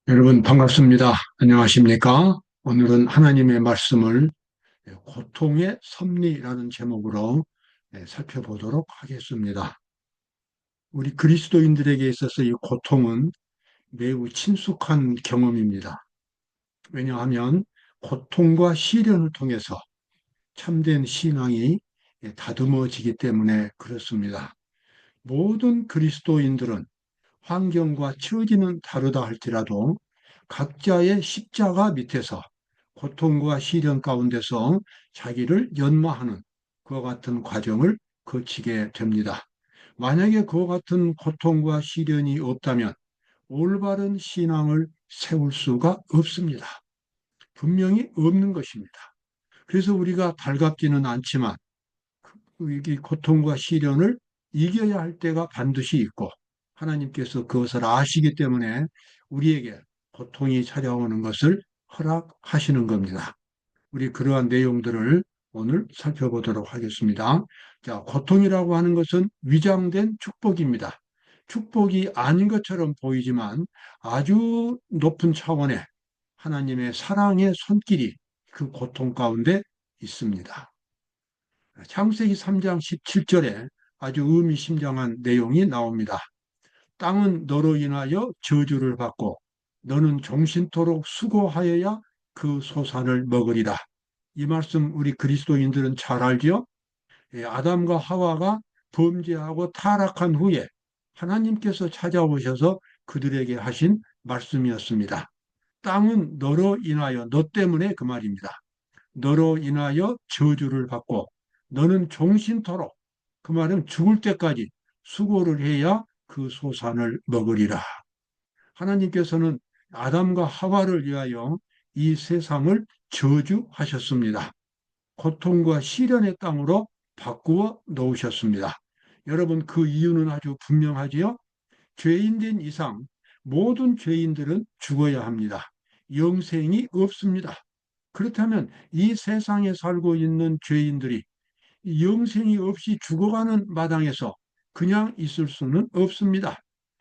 여러분 반갑습니다. 안녕하십니까? 오늘은 하나님의 말씀을 고통의 섭리라는 제목으로 살펴보도록 하겠습니다. 우리 그리스도인들에게 있어서 이 고통은 매우 친숙한 경험입니다. 왜냐하면 고통과 시련을 통해서 참된 신앙이 다듬어지기 때문에 그렇습니다. 모든 그리스도인들은 환경과 처지는 다르다 할지라도 각자의 십자가 밑에서 고통과 시련 가운데서 자기를 연마하는 그와 같은 과정을 거치게 됩니다. 만약에 그와 같은 고통과 시련이 없다면 올바른 신앙을 세울 수가 없습니다. 분명히 없는 것입니다. 그래서 우리가 달갑지는 않지만 이 고통과 시련을 이겨야 할 때가 반드시 있고 하나님께서 그것을 아시기 때문에 우리에게 고통이 찾아오는 것을 허락하시는 겁니다. 우리 그러한 내용들을 오늘 살펴보도록 하겠습니다. 자, 고통이라고 하는 것은 위장된 축복입니다. 축복이 아닌 것처럼 보이지만 아주 높은 차원의 하나님의 사랑의 손길이 그 고통 가운데 있습니다. 창세기 3장 17절에 아주 의미심장한 내용이 나옵니다. 땅은 너로 인하여 저주를 받고 너는 종신토록 수고하여야 그 소산을 먹으리라. 이 말씀 우리 그리스도인들은 잘 알죠? 아담과 하와가 범죄하고 타락한 후에 하나님께서 찾아오셔서 그들에게 하신 말씀이었습니다. 땅은 너로 인하여, 너 때문에 그 말입니다. 너로 인하여 저주를 받고 너는 종신토록, 그 말은 죽을 때까지 수고를 해야 그 소산을 먹으리라. 하나님께서는 아담과 하와를 위하여 이 세상을 저주하셨습니다. 고통과 시련의 땅으로 바꾸어 놓으셨습니다. 여러분, 그 이유는 아주 분명하지요. 죄인된 이상 모든 죄인들은 죽어야 합니다. 영생이 없습니다. 그렇다면 이 세상에 살고 있는 죄인들이 영생이 없이 죽어가는 마당에서 그냥 있을 수는 없습니다.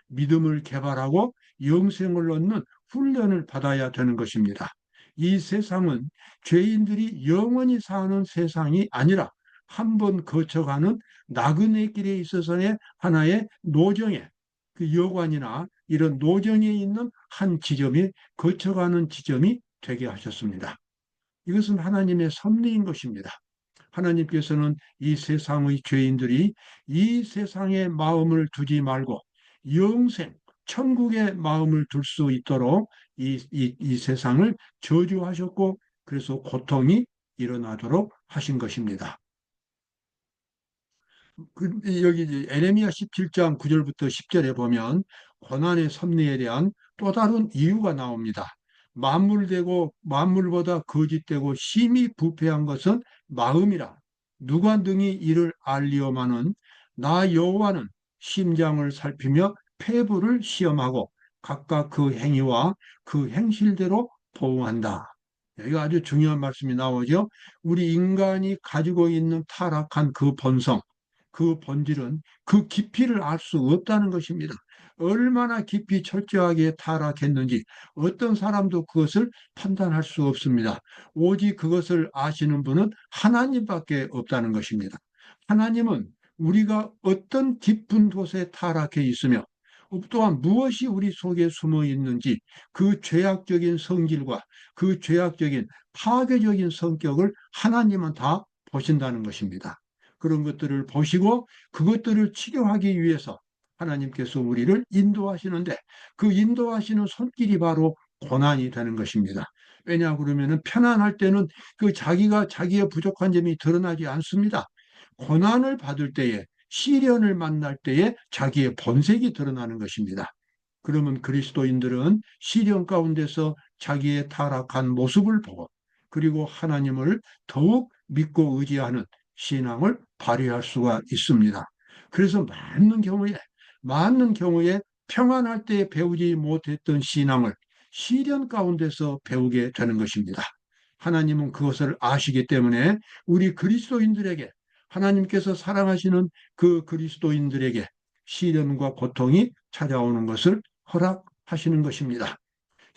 믿음을 개발하고 영생을 얻는 훈련을 받아야 되는 것입니다. 이 세상은 죄인들이 영원히 사는 세상이 아니라 한 번 거쳐가는 나그네 길에 있어서의 하나의 노정의 그 여관이나 이런 노정에 있는 한 지점이 거쳐가는 지점이 되게 하셨습니다. 이것은 하나님의 섭리인 것입니다. 하나님께서는 이 세상의 죄인들이 이 세상에 마음을 두지 말고 영생, 천국의 마음을 둘 수 있도록 이 세상을 저주하셨고 그래서 고통이 일어나도록 하신 것입니다. 여기 에레미야 17장 9절부터 10절에 보면 고난의 섭리에 대한 또 다른 이유가 나옵니다. 만물되고 만물보다 거짓되고 심히 부패한 것은 마음이라. 누가 능히 이를 알리오마는 나 여호와는 심장을 살피며 폐부를 시험하고 각각 그 행위와 그 행실대로 보응한다. 여기가 아주 중요한 말씀이 나오죠. 우리 인간이 가지고 있는 타락한 그 본성, 그 본질은 그 깊이를 알 수 없다는 것입니다. 얼마나 깊이 철저하게 타락했는지 어떤 사람도 그것을 판단할 수 없습니다. 오직 그것을 아시는 분은 하나님밖에 없다는 것입니다. 하나님은 우리가 어떤 깊은 곳에 타락해 있으며 또한 무엇이 우리 속에 숨어 있는지 그 죄악적인 성질과 그 죄악적인 파괴적인 성격을 하나님은 다 보신다는 것입니다. 그런 것들을 보시고 그것들을 치료하기 위해서 하나님께서 우리를 인도하시는데 그 인도하시는 손길이 바로 고난이 되는 것입니다. 왜냐 그러면은 편안할 때는 그 자기가 자기의 부족한 점이 드러나지 않습니다. 고난을 받을 때에 시련을 만날 때에 자기의 본색이 드러나는 것입니다. 그러면 그리스도인들은 시련 가운데서 자기의 타락한 모습을 보고 그리고 하나님을 더욱 믿고 의지하는 신앙을 발휘할 수가 있습니다. 그래서 많은 경우에 평안할 때 배우지 못했던 신앙을 시련 가운데서 배우게 되는 것입니다. 하나님은 그것을 아시기 때문에 우리 그리스도인들에게 하나님께서 사랑하시는 그 그리스도인들에게 시련과 고통이 찾아오는 것을 허락하시는 것입니다.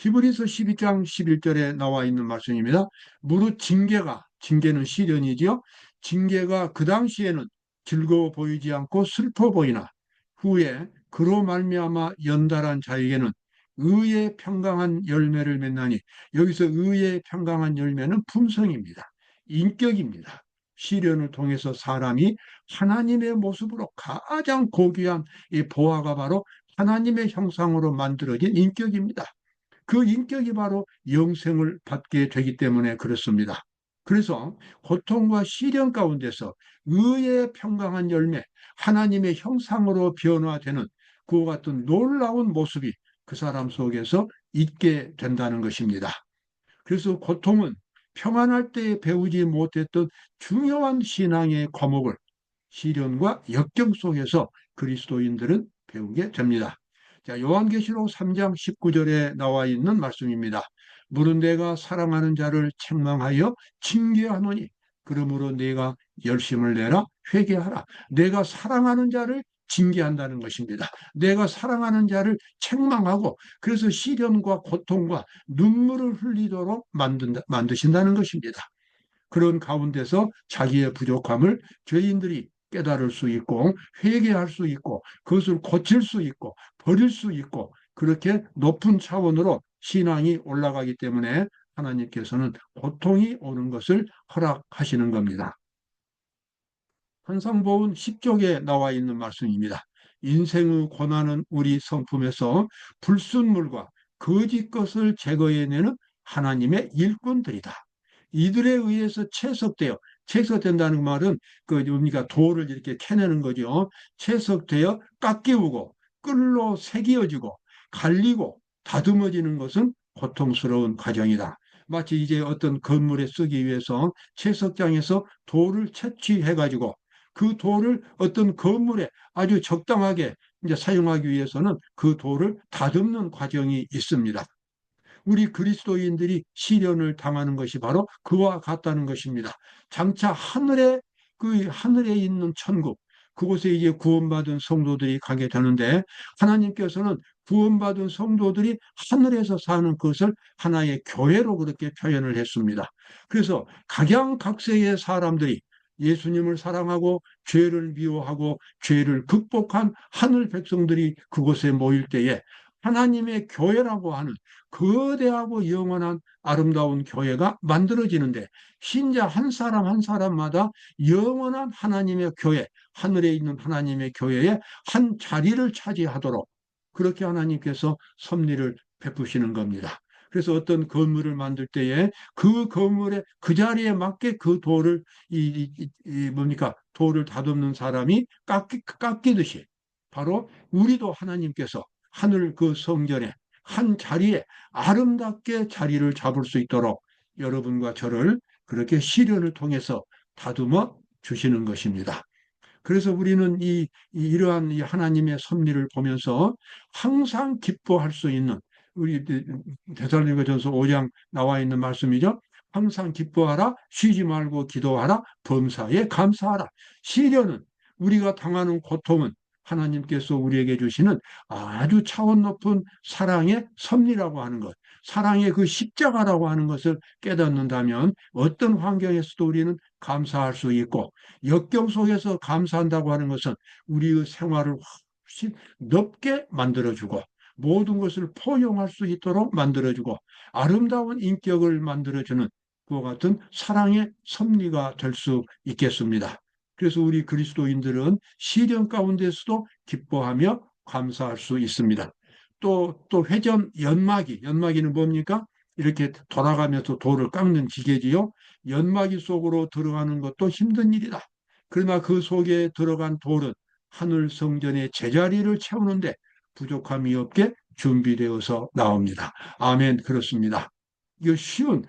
히브리서 12장 11절에 나와 있는 말씀입니다. 무릇 징계는 시련이지요. 징계가 그 당시에는 즐거워 보이지 않고 슬퍼 보이나 후에 그로 말미암아 연달한 자에게는 의의 평강한 열매를 맺나니, 여기서 의의 평강한 열매는 품성입니다. 인격입니다. 시련을 통해서 사람이 하나님의 모습으로 가장 고귀한 이 보화가 바로 하나님의 형상으로 만들어진 인격입니다. 그 인격이 바로 영생을 받게 되기 때문에 그렇습니다. 그래서 고통과 시련 가운데서 의의 평강한 열매, 하나님의 형상으로 변화되는 그와 같은 놀라운 모습이 그 사람 속에서 있게 된다는 것입니다. 그래서 고통은 평안할 때 배우지 못했던 중요한 신앙의 과목을 시련과 역경 속에서 그리스도인들은 배우게 됩니다. 자, 요한계시록 3장 19절에 나와 있는 말씀입니다. 물은 내가 사랑하는 자를 책망하여 징계하노니 그러므로 내가 열심을 내라 회개하라. 내가 사랑하는 자를 징계한다는 것입니다. 내가 사랑하는 자를 책망하고 그래서 시련과 고통과 눈물을 흘리도록 만드신다는 것입니다. 그런 가운데서 자기의 부족함을 죄인들이 깨달을 수 있고 회개할 수 있고 그것을 고칠 수 있고 버릴 수 있고 그렇게 높은 차원으로 신앙이 올라가기 때문에 하나님께서는 고통이 오는 것을 허락하시는 겁니다. 환상보훈 10쪽에 나와 있는 말씀입니다. 인생의 고난은 우리 성품에서 불순물과 거짓 것을 제거해내는 하나님의 일꾼들이다. 이들에 의해서 채석된다는 말은 뭡니까? 돌을 이렇게 캐내는 거죠. 채석되어 깎이우고 끌로 새기어지고 갈리고 다듬어지는 것은 고통스러운 과정이다. 마치 이제 어떤 건물에 쓰기 위해서 채석장에서 돌을 채취해가지고 그 돌을 어떤 건물에 아주 적당하게 이제 사용하기 위해서는 그 돌을 다듬는 과정이 있습니다. 우리 그리스도인들이 시련을 당하는 것이 바로 그와 같다는 것입니다. 장차 하늘에 있는 천국, 그곳에 이제 구원받은 성도들이 가게 되는데 하나님께서는 구원받은 성도들이 하늘에서 사는 것을 하나의 교회로 그렇게 표현을 했습니다. 그래서 각양각색의 사람들이 예수님을 사랑하고 죄를 미워하고 죄를 극복한 하늘 백성들이 그곳에 모일 때에 하나님의 교회라고 하는 거대하고 영원한 아름다운 교회가 만들어지는데 신자 한 사람 한 사람마다 영원한 하나님의 교회, 하늘에 있는 하나님의 교회에 한 자리를 차지하도록 그렇게 하나님께서 섭리를 베푸시는 겁니다. 그래서 어떤 건물을 만들 때에 그 건물에 그 자리에 맞게 그 돌을 뭡니까? 돌을 다듬는 사람이 깎이듯이 바로 우리도 하나님께서 하늘 그 성전에 한 자리에 아름답게 자리를 잡을 수 있도록 여러분과 저를 그렇게 시련을 통해서 다듬어 주시는 것입니다. 그래서 우리는 이러한 이 하나님의 섭리를 보면서 항상 기뻐할 수 있는 우리 데살로니가전서 5장 나와 있는 말씀이죠. 항상 기뻐하라, 쉬지 말고 기도하라, 범사에 감사하라. 시련은 우리가 당하는 고통은 하나님께서 우리에게 주시는 아주 차원 높은 사랑의 섭리라고 하는 것, 사랑의 그 십자가라고 하는 것을 깨닫는다면 어떤 환경에서도 우리는 감사할 수 있고 역경 속에서 감사한다고 하는 것은 우리의 생활을 훨씬 넓게 만들어주고 모든 것을 포용할 수 있도록 만들어주고 아름다운 인격을 만들어주는 그와 같은 사랑의 섭리가 될 수 있겠습니다. 그래서 우리 그리스도인들은 시련 가운데서도 기뻐하며 감사할 수 있습니다. 또 연마기는 뭡니까? 이렇게 돌아가면서 돌을 깎는 기계지요. 연마기 속으로 들어가는 것도 힘든 일이다. 그러나 그 속에 들어간 돌은 하늘 성전의 제자리를 채우는데 부족함이 없게 준비되어서 나옵니다. 아멘. 그렇습니다. 이거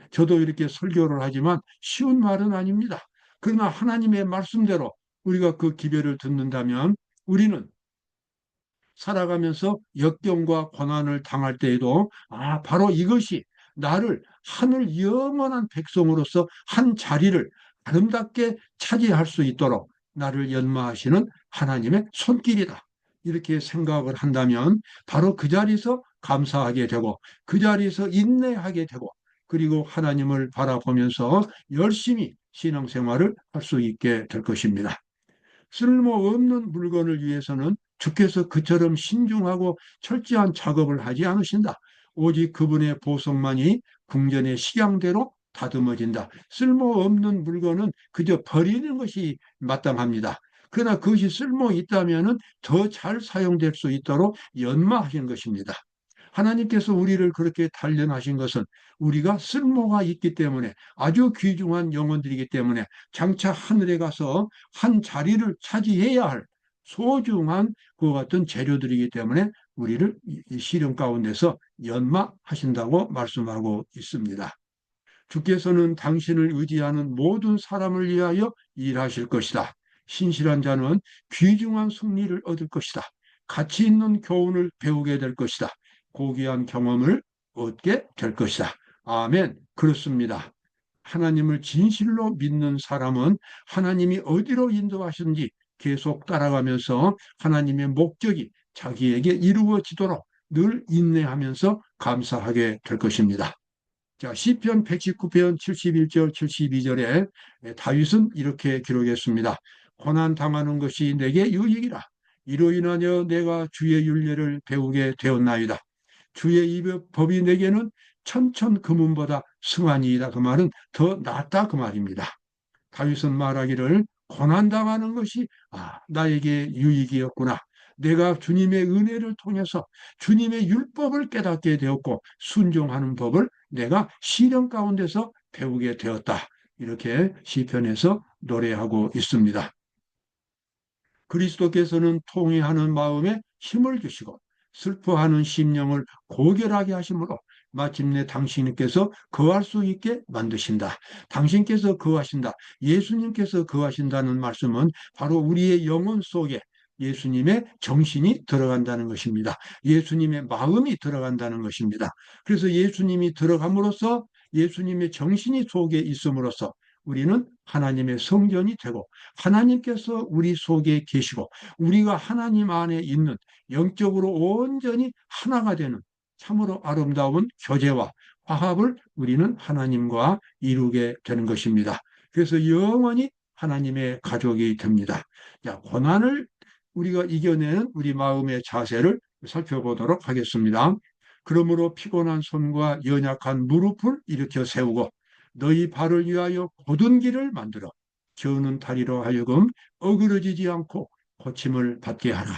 저도 이렇게 설교를 하지만 쉬운 말은 아닙니다. 그러나 하나님의 말씀대로 우리가 그 기별을 듣는다면 우리는 살아가면서 역경과 고난을 당할 때에도 바로 이것이 나를 하늘 영원한 백성으로서 한 자리를 아름답게 차지할 수 있도록 나를 연마하시는 하나님의 손길이다. 이렇게 생각을 한다면 바로 그 자리에서 감사하게 되고 그 자리에서 인내하게 되고 그리고 하나님을 바라보면서 열심히 신앙생활을 할 수 있게 될 것입니다. 쓸모없는 물건을 위해서는 주께서 그처럼 신중하고 철저한 작업을 하지 않으신다. 오직 그분의 보석만이 궁전의 식양대로 다듬어진다. 쓸모없는 물건은 그저 버리는 것이 마땅합니다. 그러나 그것이 쓸모 있다면 더 잘 사용될 수 있도록 연마하신 것입니다. 하나님께서 우리를 그렇게 단련하신 것은 우리가 쓸모가 있기 때문에 아주 귀중한 영혼들이기 때문에 장차 하늘에 가서 한 자리를 차지해야 할 소중한 그와 같은 재료들이기 때문에 우리를 이 시련 가운데서 연마하신다고 말씀하고 있습니다. 주께서는 당신을 의지하는 모든 사람을 위하여 일하실 것이다. 신실한 자는 귀중한 승리를 얻을 것이다. 가치 있는 교훈을 배우게 될 것이다. 고귀한 경험을 얻게 될 것이다. 아멘. 그렇습니다. 하나님을 진실로 믿는 사람은 하나님이 어디로 인도하시는지 계속 따라가면서 하나님의 목적이 자기에게 이루어지도록 늘 인내하면서 감사하게 될 것입니다. 자, 시편 119편 71절 72절에 다윗은 이렇게 기록했습니다. 고난 당하는 것이 내게 유익이라. 이로 인하여 내가 주의 율례를 배우게 되었나이다. 주의 입의 법이 내게는 천천 금은보다 승하니이다. 그 말은 더 낫다 그 말입니다. 다윗은 말하기를 고난당하는 것이 나에게 유익이었구나. 내가 주님의 은혜를 통해서 주님의 율법을 깨닫게 되었고 순종하는 법을 내가 시련 가운데서 배우게 되었다. 이렇게 시편에서 노래하고 있습니다. 그리스도께서는 통회하는 마음에 힘을 주시고 슬퍼하는 심령을 고결하게 하심으로 마침내 당신께서 거할 수 있게 만드신다. 당신께서 거하신다. 예수님께서 거하신다는 말씀은 바로 우리의 영혼 속에 예수님의 정신이 들어간다는 것입니다. 예수님의 마음이 들어간다는 것입니다. 그래서 예수님이 들어감으로써 예수님의 정신이 속에 있음으로써 우리는 하나님의 성전이 되고 하나님께서 우리 속에 계시고 우리가 하나님 안에 있는 영적으로 온전히 하나가 되는 참으로 아름다운 교제와 화합을 우리는 하나님과 이루게 되는 것입니다. 그래서 영원히 하나님의 가족이 됩니다. 자, 고난을 우리가 이겨내는 우리 마음의 자세를 살펴보도록 하겠습니다. 그러므로 피곤한 손과 연약한 무릎을 일으켜 세우고 너희 발을 위하여 곧은 길을 만들어 저는 다리로 하여금 어그러지지 않고 고침을 받게 하라.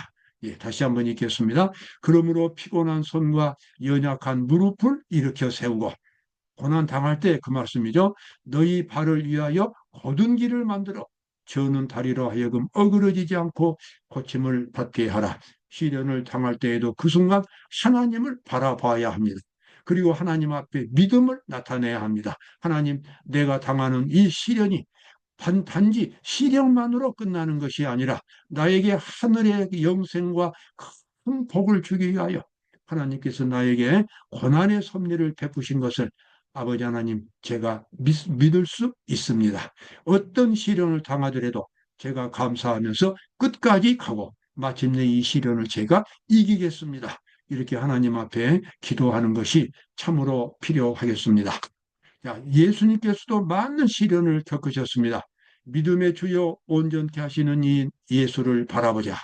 예, 다시 한번 읽겠습니다. 그러므로 피곤한 손과 연약한 무릎을 일으켜 세우고 고난 당할 때 그 말씀이죠. 너희 발을 위하여 곧은 길을 만들어 저는 다리로 하여금 어그러지지 않고 고침을 받게 하라. 시련을 당할 때에도 그 순간 하나님을 바라봐야 합니다. 그리고 하나님 앞에 믿음을 나타내야 합니다. 하나님, 내가 당하는 이 시련이 단지 시련만으로 끝나는 것이 아니라 나에게 하늘의 영생과 큰 복을 주기 위하여 하나님께서 나에게 고난의 섭리를 베푸신 것을 아버지 하나님, 제가 믿을 수 있습니다. 어떤 시련을 당하더라도 제가 감사하면서 끝까지 가고 마침내 이 시련을 제가 이기겠습니다. 이렇게 하나님 앞에 기도하는 것이 참으로 필요하겠습니다. 자, 예수님께서도 많은 시련을 겪으셨습니다. 믿음의 주여 온전케 하시는 이 예수를 바라보자.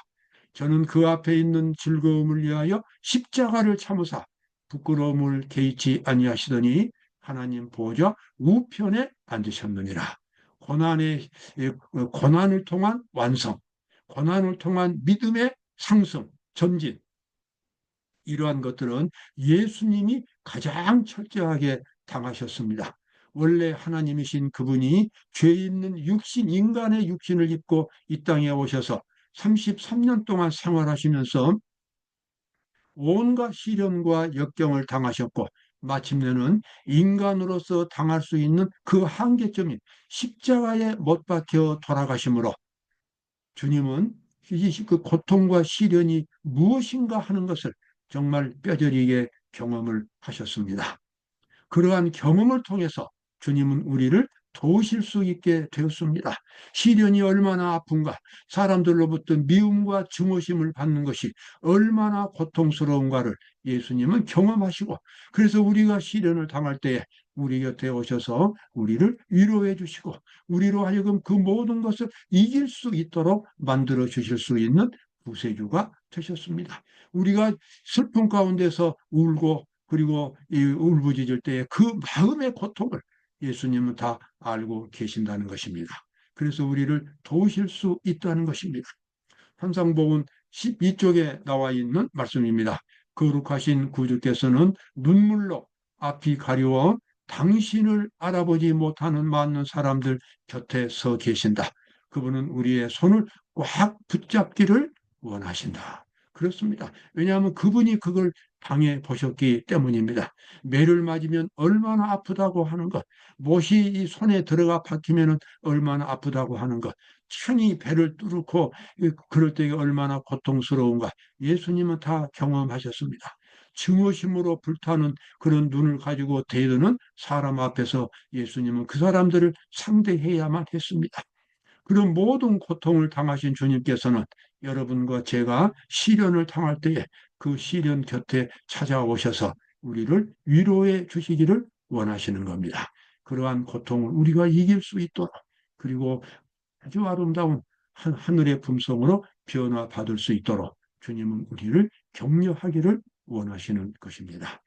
저는 그 앞에 있는 즐거움을 위하여 십자가를 참으사 부끄러움을 개의치 아니하시더니 하나님 보좌 우편에 앉으셨느니라. 고난을 통한 완성, 고난을 통한 믿음의 상승, 전진, 이러한 것들은 예수님이 가장 철저하게 당하셨습니다. 원래 하나님이신 그분이 죄 있는 육신, 인간의 육신을 입고 이 땅에 오셔서 33년 동안 생활하시면서 온갖 시련과 역경을 당하셨고 마침내는 인간으로서 당할 수 있는 그 한계점인 십자가에 못 박혀 돌아가심으로 주님은 그 고통과 시련이 무엇인가 하는 것을 정말 뼈저리게 경험을 하셨습니다. 그러한 경험을 통해서 주님은 우리를 도우실 수 있게 되었습니다. 시련이 얼마나 아픈가, 사람들로부터 미움과 증오심을 받는 것이 얼마나 고통스러운가를 예수님은 경험하시고, 그래서 우리가 시련을 당할 때에 우리 곁에 오셔서 우리를 위로해 주시고, 우리로 하여금 그 모든 것을 이길 수 있도록 만들어 주실 수 있는 구세주가 되셨습니다. 우리가 슬픔 가운데서 울고 그리고 울부짖을 때에 그 마음의 고통을 예수님은 다 알고 계신다는 것입니다. 그래서 우리를 도우실 수 있다는 것입니다. 산상복음 12쪽에 나와 있는 말씀입니다. 거룩하신 구주께서는 눈물로 앞이 가려워 당신을 알아보지 못하는 많은 사람들 곁에 서 계신다. 그분은 우리의 손을 꽉 붙잡기를 원하신다. 그렇습니다. 왜냐하면 그분이 그걸 당해 보셨기 때문입니다. 매를 맞으면 얼마나 아프다고 하는 것, 못이 이 손에 들어가 박히면 얼마나 아프다고 하는 것, 창이 배를 뚫고 그럴 때 얼마나 고통스러운가 예수님은 다 경험하셨습니다. 증오심으로 불타는 그런 눈을 가지고 대드는 사람 앞에서 예수님은 그 사람들을 상대해야만 했습니다. 그런 모든 고통을 당하신 주님께서는 여러분과 제가 시련을 당할 때에 그 시련 곁에 찾아오셔서 우리를 위로해 주시기를 원하시는 겁니다. 그러한 고통을 우리가 이길 수 있도록, 그리고 아주 아름다운 하늘의 품성으로 변화받을 수 있도록 주님은 우리를 격려하기를 원하시는 것입니다.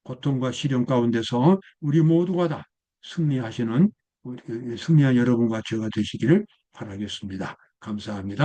고통과 시련 가운데서 우리 모두가 다 승리하시는 승리한 여러분과 제가 되시기를 바라겠습니다. 감사합니다.